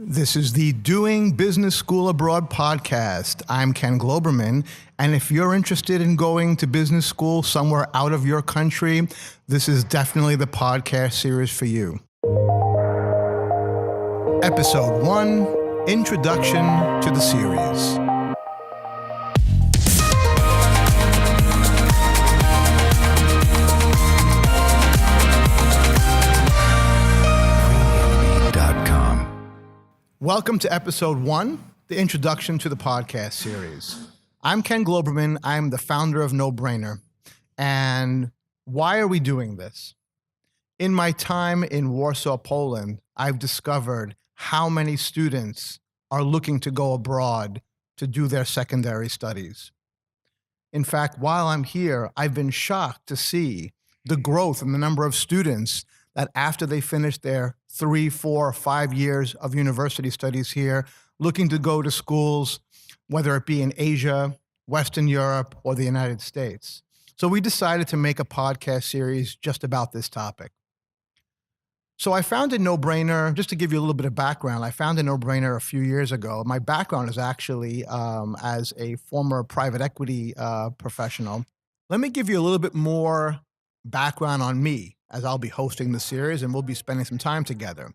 This is the Doing Business School Abroad podcast. I'm Ken Globerman, and if you're interested in going to business school somewhere out of your country, this is definitely the podcast series for you. Episode 1, Introduction to the Series. Welcome to episode 1, the introduction to the podcast series. I'm Ken Globerman. I'm the founder of No Brainer. And why are we doing this? In my time in Warsaw, Poland, I've discovered how many students are looking to go abroad to do their secondary studies. In fact, while I'm here, I've been shocked to see the growth in the number of students that after they finish their 3, 4, 5 years of university studies here, looking to go to schools, whether it be in Asia, Western Europe, or the United States. So we decided to make a podcast series just about this topic. So I founded No Brainer, just to give you a little bit of background, I founded No Brainer a few years ago. My background is actually as a former private equity professional. Let me give you a little bit more background on me, as I'll be hosting the series and we'll be spending some time together.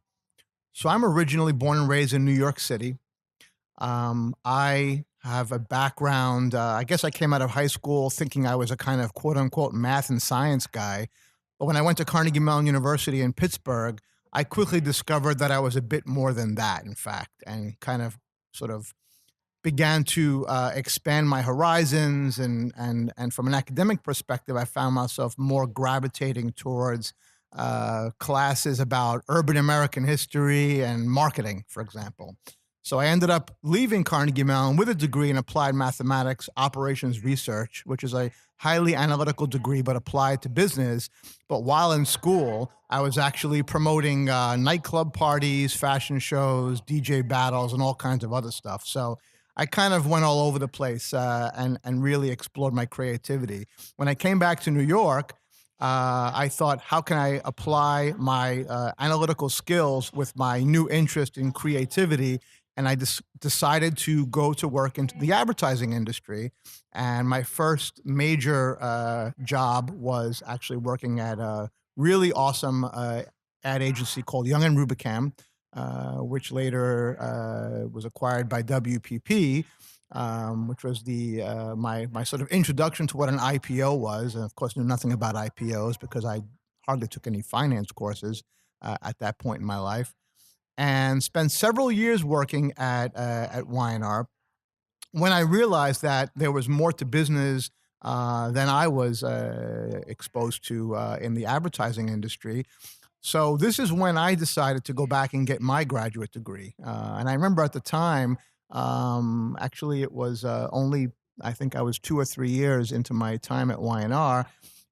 So I'm originally born and raised in New York City. I have a background, I guess I came out of high school thinking I was a kind of quote unquote math and science guy. But when I went to Carnegie Mellon University in Pittsburgh, I quickly discovered that I was a bit more than that, in fact, and kind of sort of began to expand my horizons, and from an academic perspective, I found myself more gravitating towards classes about urban American history and marketing, for example. So I ended up leaving Carnegie Mellon with a degree in applied mathematics, operations research, which is a highly analytical degree but applied to business. But while in school, I was actually promoting nightclub parties, fashion shows, DJ battles, and all kinds of other stuff. So I kind of went all over the place and really explored my creativity. When I came back to New York, I thought, how can I apply my analytical skills with my new interest in creativity? And I decided to go to work into the advertising industry. And my first major job was actually working at a really awesome ad agency called Young and Rubicam, which later was acquired by WPP, which was my sort of introduction to what an IPO was. And of course, knew nothing about IPOs because I hardly took any finance courses at that point in my life. And spent several years working at Y&R when I realized that there was more to business than I was exposed to in the advertising industry. So this is when I decided to go back and get my graduate degree. And I remember at the time, actually it was only, I think I was 2 or 3 years into my time at Y&R,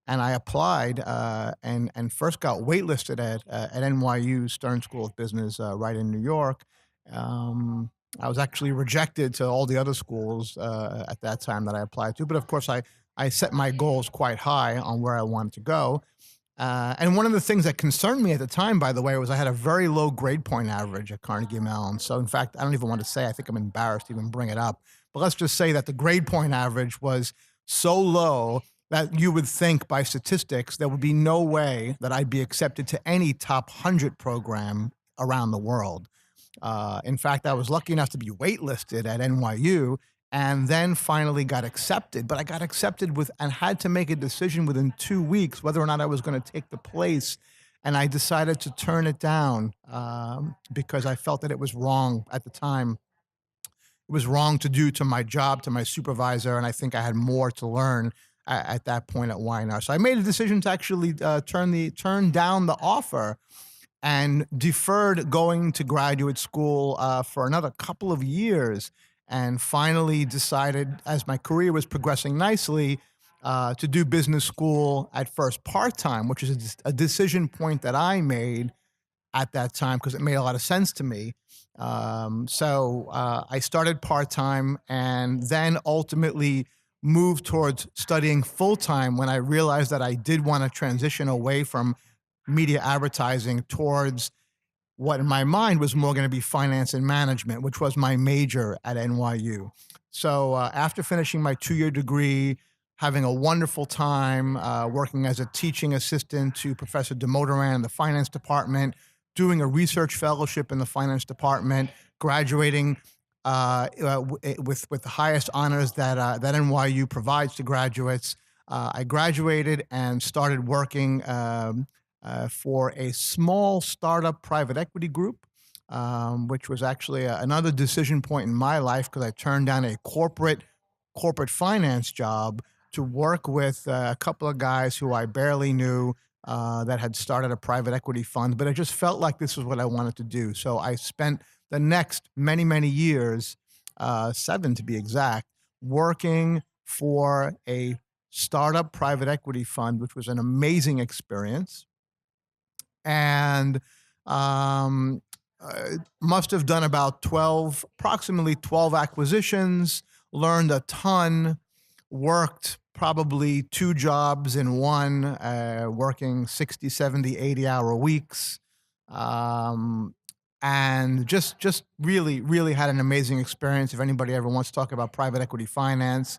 and I applied and first got waitlisted at NYU Stern School of Business right in New York. I was actually rejected to all the other schools at that time that I applied to. But of course, I set my goals quite high on where I wanted to go. And one of the things that concerned me at the time, by the way, was I had a very low grade point average at Carnegie Mellon. So in fact, I don't even want to say, I think I'm embarrassed to even bring it up. But let's just say that the grade point average was so low that you would think by statistics, there would be no way that I'd be accepted to any top 100 program around the world. In fact, I was lucky enough to be waitlisted at NYU and then finally got accepted. But I got accepted and had to make a decision within 2 weeks whether or not I was going to take the place. And I decided to turn it down because I felt that it was wrong at the time. It was wrong to do to my job, to my supervisor, and I think I had more to learn at that point at Y&R. So I made a decision to actually turn down the offer and deferred going to graduate school for another couple of years, and finally decided, as my career was progressing nicely, to do business school at first part-time, which is a decision point that I made at that time because it made a lot of sense to me. So I started part-time and then ultimately moved towards studying full-time when I realized that I did want to transition away from media advertising towards what in my mind was more going to be finance and management, which was my major at NYU. So after finishing my 2-year degree, having a wonderful time working as a teaching assistant to Professor DeMotoran in the finance department, doing a research fellowship in the finance department, graduating with the highest honors that NYU provides to graduates. I graduated and started working for a small startup private equity group, which was actually another decision point in my life because I turned down a corporate finance job to work with a couple of guys who I barely knew that had started a private equity fund, but I just felt like this was what I wanted to do. So I spent the next many years, 7 to be exact, working for a startup private equity fund, which was an amazing experience. And um, must have done about approximately 12 acquisitions, learned a ton, worked probably 2 jobs in one, working 60, 70, 80-hour weeks. And just really had an amazing experience. If anybody ever wants to talk about private equity finance,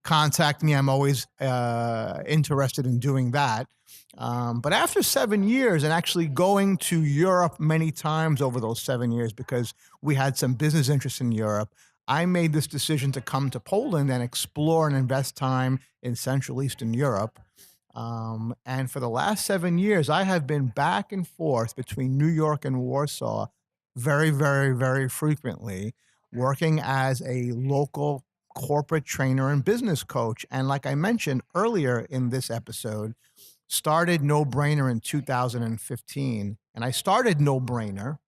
contact me. I'm always interested in doing that. But after 7 years and actually going to Europe many times over those 7 years, because we had some business interests in Europe, I made this decision to come to Poland and explore and invest time in Central Eastern Europe. And for the last 7 years, I have been back and forth between New York and Warsaw very frequently, working as a local corporate trainer and business coach. And like I mentioned earlier in this episode, started No Brainer in 2015. And I started No Brainer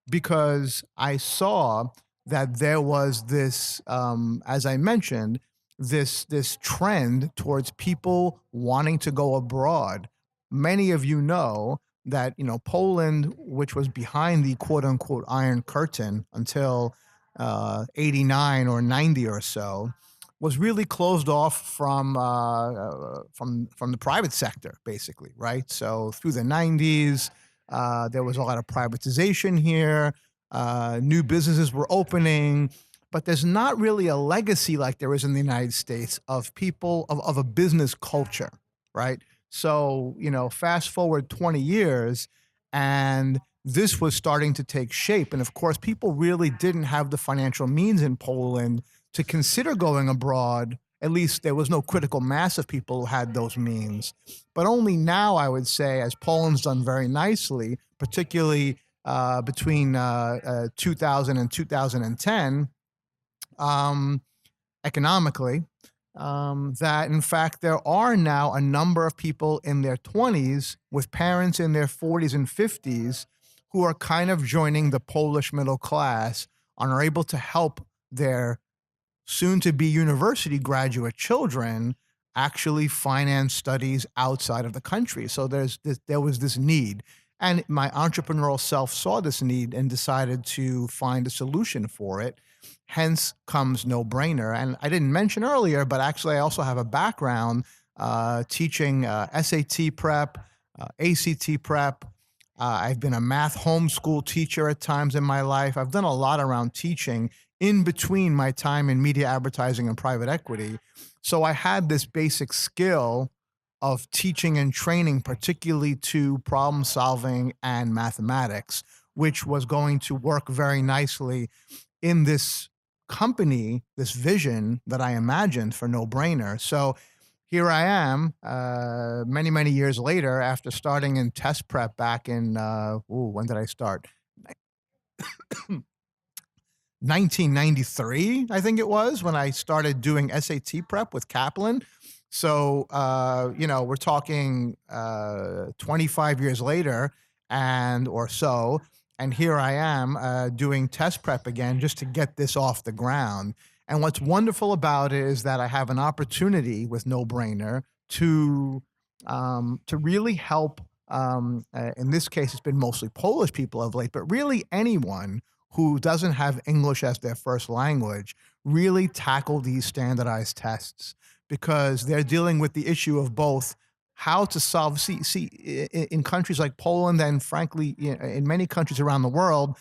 because I saw that there was this, as I mentioned, this trend towards people wanting to go abroad. Many of you know that Poland, which was behind the quote unquote Iron Curtain until 89 or 90 or so, was really closed off from the private sector, basically, right? So through the 90s, there was a lot of privatization here. New businesses were opening, but there's not really a legacy like there is in the United States of people of a business culture, right? So fast forward 20 years, and this was starting to take shape. And of course, people really didn't have the financial means in Poland to consider going abroad. At least there was no critical mass of people who had those means. But only now, I would say, as Poland's done very nicely, particularly between 2000 and 2010, economically, that in fact there are now a number of people in their 20s with parents in their 40s and 50s who are kind of joining the Polish middle class and are able to help their soon-to-be university graduate children actually finance studies outside of the country. So there was this need. And my entrepreneurial self saw this need and decided to find a solution for it. Hence comes No Brainer. And I didn't mention earlier, but actually I also have a background teaching SAT prep, ACT prep. I've been a math homeschool teacher at times in my life. I've done a lot around teaching in between my time in media advertising and private equity. So I had this basic skill of teaching and training, particularly to problem solving and mathematics, which was going to work very nicely in this company, this vision that I imagined for No Brainer. So here I am, many years later, after starting in test prep back in, when did I start? 1993, I think it was, when I started doing SAT prep with Kaplan. So, we're talking 25 years later or so, and here I am doing test prep again just to get this off the ground. And what's wonderful about it is that I have an opportunity with No Brainer to really help. In this case, it's been mostly Polish people of late, but really anyone who doesn't have English as their first language really tackle these standardized tests, because they're dealing with the issue of both how to solve. In countries like Poland and frankly, in many countries around the world,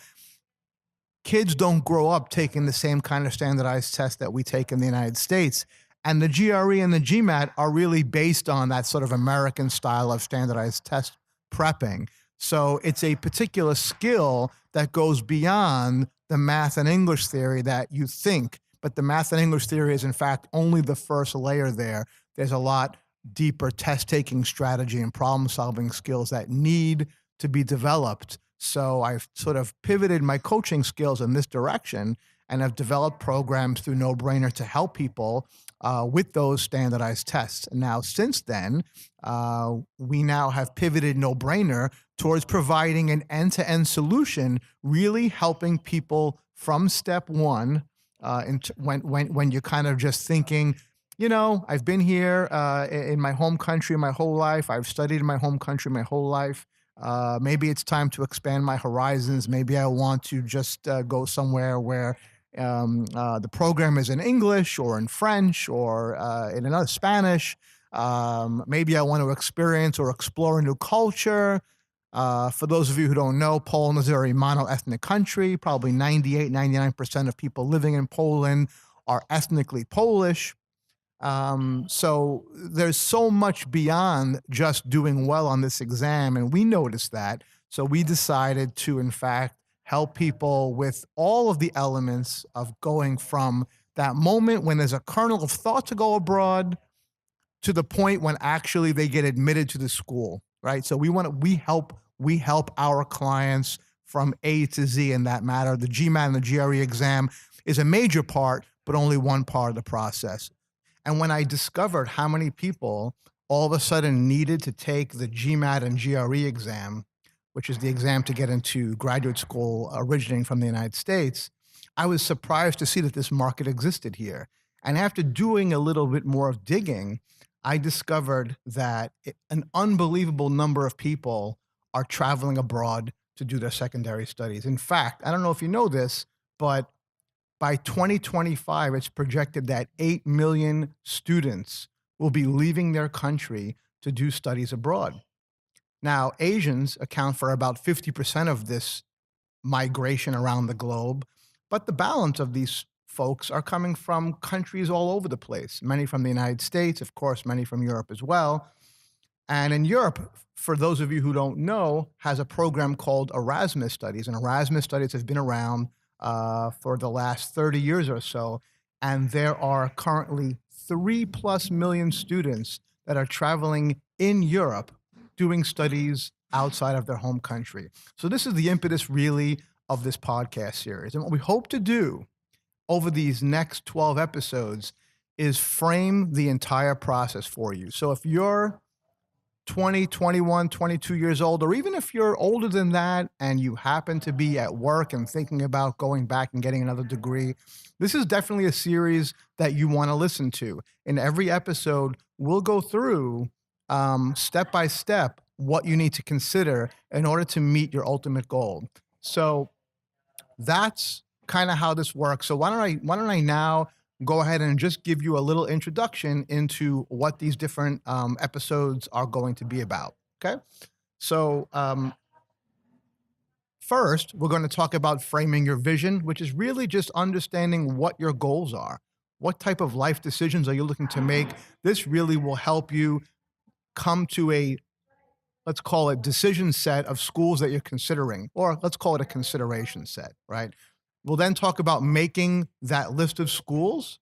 kids don't grow up taking the same kind of standardized test that we take in the United States. And the GRE and the GMAT are really based on that sort of American style of standardized test prepping. So it's a particular skill that goes beyond the math and English theory that you think, but the math and English theory is in fact only the first layer there. There's a lot deeper test-taking strategy and problem-solving skills that need to be developed. So I've sort of pivoted my coaching skills in this direction and have developed programs through No Brainer to help people with those standardized tests. And now, since then, we now have pivoted No Brainer towards providing an end-to-end solution, really helping people from step one, when you're kind of just thinking, I've been here in my home country my whole life. I've studied in my home country my whole life. Maybe it's time to expand my horizons. Maybe I want to just go somewhere where the program is in English or in French or in another Spanish. Maybe I want to experience or explore a new culture. For those of you who don't know, Poland is a very mono-ethnic country. Probably 98, 99% of people living in Poland are ethnically Polish. So there's so much beyond just doing well on this exam, and we noticed that. So we decided to, in fact, help people with all of the elements of going from that moment when there's a kernel of thought to go abroad to the point when actually they get admitted to the school, right? So we help our clients from A to Z in that matter. The GMAT and the GRE exam is a major part, but only one part of the process. And when I discovered how many people all of a sudden needed to take the GMAT and GRE exam, which is the exam to get into graduate school originating from the United States, I was surprised to see that this market existed here. And after doing a little bit more of digging, I discovered that an unbelievable number of people are traveling abroad to do their secondary studies. In fact, I don't know if you know this, but by 2025, it's projected that 8 million students will be leaving their country to do studies abroad. Now, Asians account for about 50% of this migration around the globe, but the balance of these folks are coming from countries all over the place, many from the United States, of course, many from Europe as well. And in Europe, for those of you who don't know, has a program called Erasmus Studies. And Erasmus Studies has been around for the last 30 years or so. And there are currently 3+ million students that are traveling in Europe doing studies outside of their home country. So this is the impetus really of this podcast series. And what we hope to do over these next 12 episodes is frame the entire process for you. So if you're 20, 21, 22 years old, or even if you're older than that and you happen to be at work and thinking about going back and getting another degree, this is definitely a series that you want to listen to. In every episode, we'll go through step by step what you need to consider in order to meet your ultimate goal. So that's kind of how this works. So why don't I now go ahead and just give you a little introduction into what these different episodes are going to be about. Okay. So first, we're going to talk about framing your vision, which is really just understanding what your goals are. What type of life decisions are you looking to make? This really will help you come to a, let's call it, decision set of schools that you're considering, or let's call it a consideration set, right? We'll then talk about making that list of schools,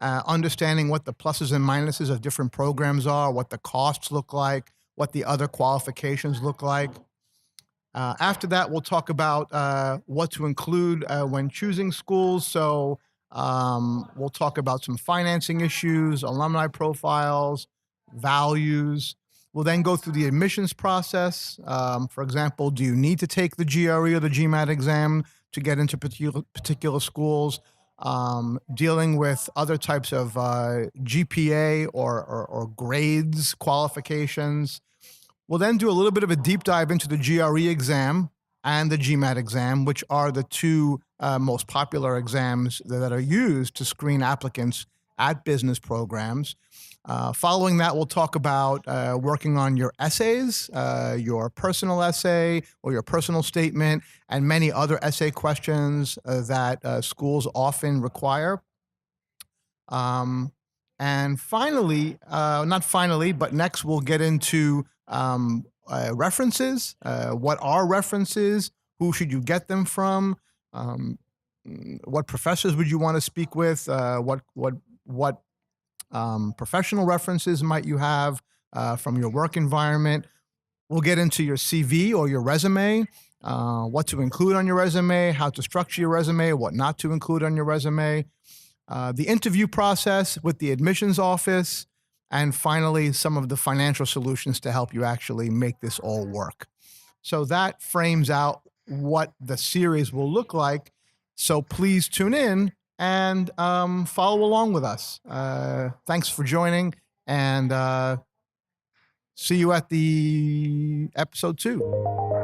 understanding what the pluses and minuses of different programs are, what the costs look like, what the other qualifications look like. After that, we'll talk about what to include when choosing schools. So we'll talk about some financing issues, alumni profiles, values. We'll then go through the admissions process. For example, do you need to take the GRE or the GMAT exam to get into particular schools? Dealing with other types of GPA or grades, qualifications. We'll then do a little bit of a deep dive into the GRE exam and the GMAT exam, which are the two most popular exams that are used to screen applicants at business programs. Following that, we'll talk about working on your essays, your personal essay or your personal statement, and many other essay questions that schools often require. And finally, not finally, but next we'll get into references. What are references? Who should you get them from? What professors would you want to speak with? What professional references might you have from your work environment? We'll get into your CV or your resume, what to include on your resume, how to structure your resume, what not to include on your resume, the interview process with the admissions office, and finally, some of the financial solutions to help you actually make this all work. So that frames out what the series will look like. So please tune in and follow along with us. Thanks for joining, and see you at the episode 2.